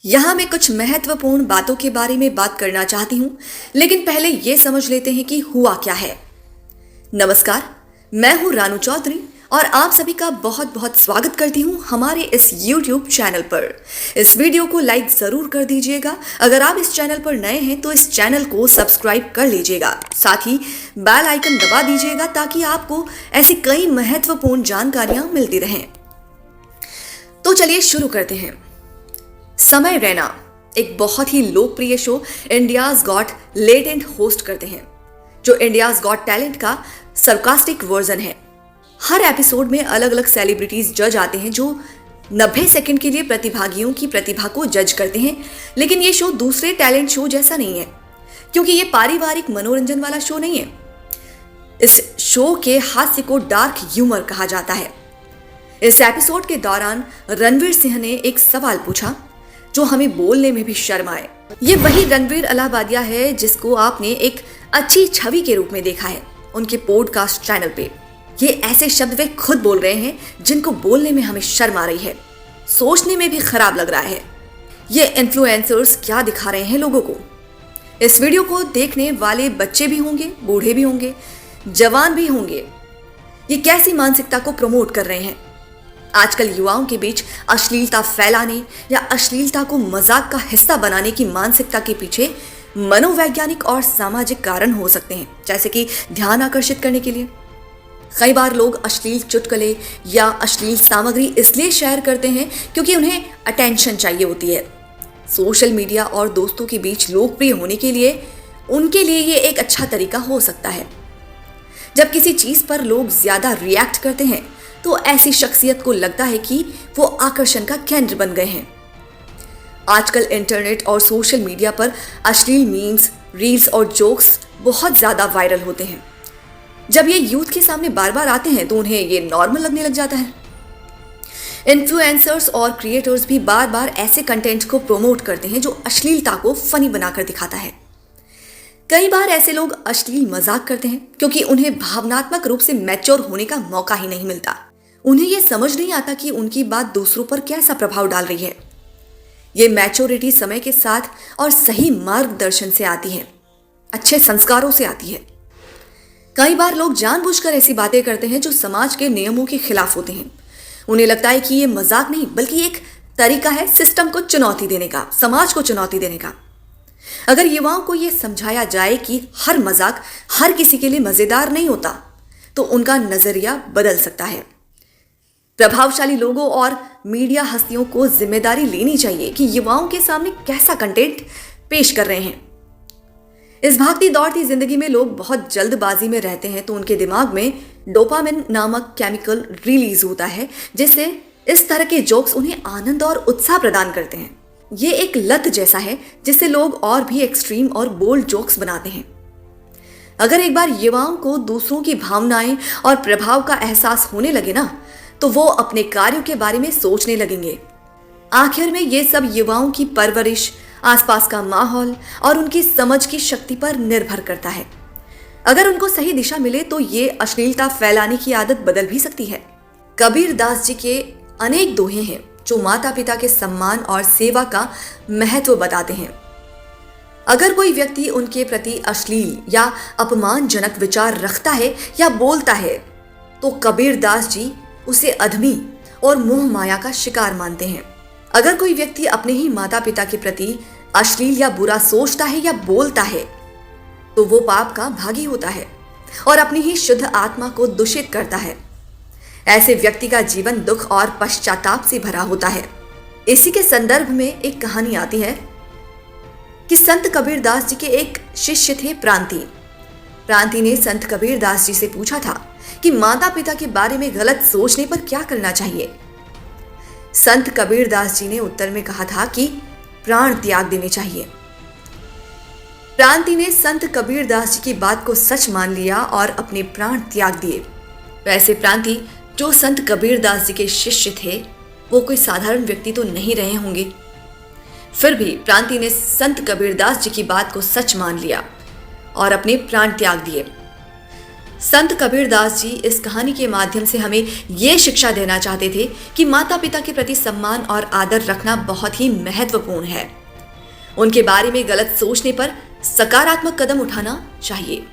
यहाँ मैं कुछ महत्वपूर्ण बातों के बारे में बात करना चाहती हूँ, लेकिन पहले ये समझ लेते हैं कि हुआ क्या है। नमस्कार, मैं हूँ रानू चौधरी और आप सभी का बहुत बहुत स्वागत करती हूँ हमारे इस YouTube चैनल पर। इस वीडियो को लाइक ज़रूर कर दीजिएगा। अगर आप इस चैनल पर नए हैं तो इस चैनल को सब्सक्राइब कर लीजिएगा, साथ ही बेल आइकन दबा दीजिएगा ताकि आपको ऐसी कई महत्वपूर्ण जानकारियाँ मिलती रहें। तो चलिए शुरू करते हैं। समय रैना एक बहुत ही लोकप्रिय show India's got latent host करते हैं, जो इंडियाज गॉट टैलेंट का सरकास्टिक वर्जन है। हर एपिसोड में अलग अलग सेलिब्रिटीज जज आते हैं जो 90 सेकंड के लिए प्रतिभागियों की प्रतिभा को जज करते हैं। लेकिन ये शो दूसरे टैलेंट शो जैसा नहीं है, क्योंकि ये पारिवारिक मनोरंजन वाला शो नहीं है। इस शो के हास्य को डार्क ह्यूमर कहा जाता है। इस एपिसोड के दौरान रणवीर सिंह ने एक सवाल पूछा जो हमें बोलने में भी शर्म आए। ये वही रणवीर अलाहाबादिया है जिसको आपने एक अच्छी छवि के रूप में देखा है उनके पॉडकास्ट चैनल पे। ये ऐसे शब्द वे खुद बोल रहे हैं जिनको बोलने में हमें शर्म आ रही है, सोचने में भी खराब लग रहा है। ये इन्फ्लुएंसर्स क्या दिखा रहे हैं लोगों को। इस वीडियो को देखने वाले बच्चे भी होंगे, बूढ़े भी होंगे, जवान भी होंगे। ये कैसी मानसिकता को प्रमोट कर रहे हैं। आजकल युवाओं के बीच अश्लीलता फैलाने या अश्लीलता को मजाक का हिस्सा बनाने की मानसिकता के पीछे मनोवैज्ञानिक और सामाजिक कारण हो सकते हैं, जैसे कि ध्यान आकर्षित करने के लिए। कई बार लोग अश्लील चुटकुले या अश्लील सामग्री इसलिए शेयर करते हैं क्योंकि उन्हें अटेंशन चाहिए होती है। सोशल मीडिया और दोस्तों के बीच लोकप्रिय होने के लिए उनके लिए ये एक अच्छा तरीका हो सकता है। जब किसी चीज पर लोग ज्यादा रिएक्ट करते हैं तो ऐसी शख्सियत को लगता है कि वो आकर्षण का केंद्र बन गए हैं। आजकल इंटरनेट और सोशल मीडिया पर अश्लील मीम्स, रील्स और जोक्स बहुत ज्यादा वायरल होते हैं। जब ये यूथ के सामने बार बार आते हैं तो उन्हें ये नॉर्मल लगने लग जाता है। इन्फ्लुएंसर्स और क्रिएटर्स भी बार बार ऐसे कंटेंट को प्रमोट करते हैं जो अश्लीलता को फनी बनाकर दिखाता है। कई बार ऐसे लोग अश्लील मजाक करते हैं क्योंकि उन्हें भावनात्मक रूप से मैच्योर होने का मौका ही नहीं मिलता। उन्हें यह समझ नहीं आता कि उनकी बात दूसरों पर कैसा प्रभाव डाल रही है। ये मैच्योरिटी समय के साथ और सही मार्गदर्शन से आती है, अच्छे संस्कारों से आती है। कई बार लोग जानबूझकर ऐसी बातें करते हैं जो समाज के नियमों के खिलाफ होते हैं। उन्हें लगता है कि ये मजाक नहीं बल्कि एक तरीका है सिस्टम को चुनौती देने का, समाज को चुनौती देने का। अगर युवाओं को यह समझाया जाए कि हर मजाक हर किसी के लिए मजेदार नहीं होता, तो उनका नजरिया बदल सकता है। प्रभावशाली लोगों और मीडिया हस्तियों को जिम्मेदारी लेनी चाहिए कि युवाओं के सामने कैसा कंटेंट पेश कर रहे हैं। इस भागती दौड़ती जिंदगी में लोग बहुत जल्दबाजी में रहते हैं, तो उनके दिमाग में डोपामिन नामक केमिकल रिलीज होता है, जिससे इस तरह के जोक्स उन्हें आनंद और उत्साह प्रदान करते हैं। ये एक लत जैसा है जिससे लोग और भी एक्सट्रीम और बोल्ड जोक्स बनाते हैं। अगर एक बार युवाओं को दूसरों की भावनाएं और प्रभाव का एहसास होने लगे ना, तो वो अपने कार्यों के बारे में सोचने लगेंगे। आखिर में ये सब युवाओं की परवरिश, आसपास का माहौल और उनकी समझ की शक्ति पर निर्भर करता है। अगर उनको सही दिशा मिले तो ये अश्लीलता फैलाने की आदत बदल भी सकती है। कबीर दास जी के अनेक दोहे हैं जो माता पिता के सम्मान और सेवा का महत्व बताते हैं। अगर कोई व्यक्ति उनके प्रति अश्लील या अपमानजनक विचार रखता है या बोलता है, तो कबीर दास जी उसे अधमी और मोह माया का शिकार मानते हैं। अगर कोई व्यक्ति अपने ही माता पिता के प्रति अश्लील या बुरा सोचता है या बोलता है, तो वो पाप का भागी होता है और अपनी ही शुद्ध आत्मा को दूषित करता है। ऐसे व्यक्ति का जीवन दुख और पश्चाताप से भरा होता है। इसी के संदर्भ में एक कहानी आती है कि संत कबीर दास जी के एक शिष्य थे प्रांति। प्रांति ने संत कबीर दास जी से पूछा था कि माता पिता के बारे में गलत सोचने पर क्या करना चाहिए। संत कबीर दास जी ने उत्तर में कहा था कि प्राण त्याग देने चाहिए। प्रांति ने संत कबीर दास जी की बात को सच मान लिया और अपने प्राण त्याग दिए। वैसे प्रांति जो संत कबीर दास जी के शिष्य थे, वो कोई साधारण व्यक्ति तो नहीं रहे होंगे। फिर भी प्रांति ने संत कबीर दास जी की बात को सच मान लिया और अपने प्राण त्याग दिए। संत कबीरदास जी इस कहानी के माध्यम से हमें ये शिक्षा देना चाहते थे कि माता पिता के प्रति सम्मान और आदर रखना बहुत ही महत्वपूर्ण है। उनके बारे में गलत सोचने पर सकारात्मक कदम उठाना चाहिए।